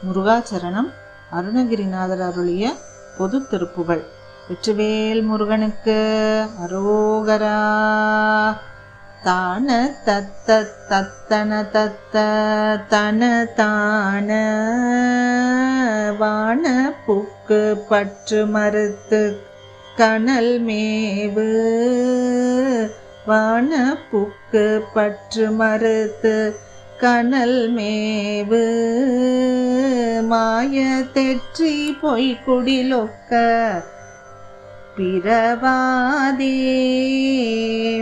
முருகாச்சரணம். அருணகிரிநாதர் அருளிய பொது திருப்புகழ். வெற்றிவேல் முருகனுக்கு அரோகரா. தான தத்த தத்தன தத்த தன தான வான புக்கு பற்று மறுத்து கனல் மேவு. வான புக்கு பற்று மறுத்து கனல் மேவு. மாய தெற்றி பொய்க்குடிலொக்க பிறவாதே.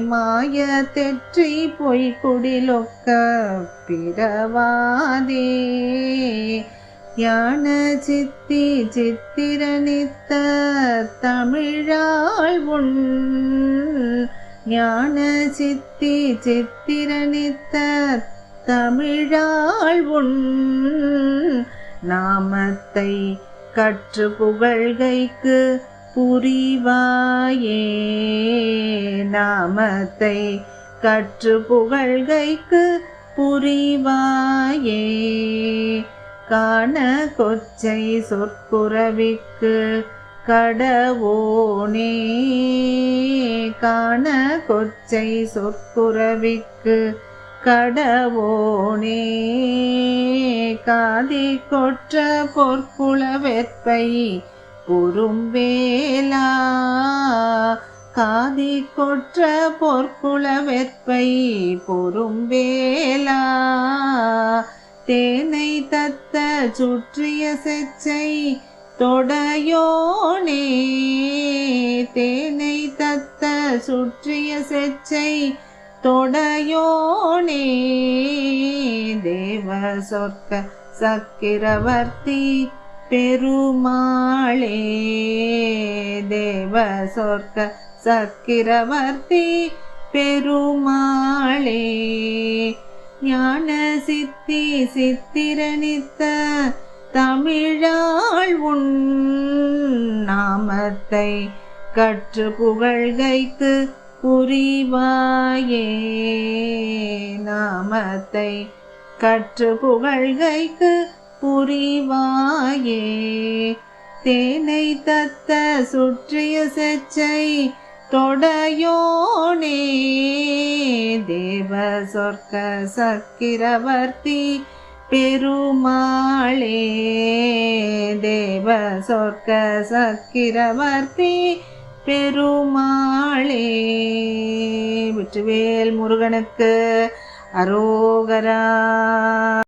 மாய தெற்றி பொய்க்குடிலொக்க பிறவாதே. ஞான சித்தி சித்திரனித்த தமிழாள் உன். ஞான சித்தி சித்திரனித்த தமிழாள் உன். நாமத்தை கற்று புகழ்கைக்கு புரிவாயே. நாமத்தை கற்று புகழ்கைக்கு புரிவாயே. காண கொச்சை சொற்குரவிக்கு கடவோனே. காண கொச்சை சொற்குரவிக்கு கடவோனே. காதி கொற்ற பொற்குல வெற்பை பொறும்வேலா. காதி கொற்ற பொற்குல வெற்பை பொறும்வேலா. தேனை தத்த சுற்றிய செச்சை தொடையோனே. தேனை தத்த சுற்றிய செச்சை தொடையோனே. தேவ சொர்க்க சக்கிரவர்த்தி பெருமாளே. தேவ சொர்க்க சக்கிரவர்த்தி பெருமாளே. ஞான சித்தி சித்திரனித்த தமிழாள் உன். நாமத்தை கற்று புகழ்கைக்கு புரிவாயே. நாமத்தை கற்று புகழ்கைக்கு புரிவாயே. தேனை தத்த சுற்றிய செச்சை தொடையோனே. தேவ சொர்க்க சக்கிரவர்த்தி பெருமாளே. தேவ சொர்க்க சக்கிரவர்த்தி பெருமாளே. வெற்றிவேல் முருகனுக்கு அரோகரா.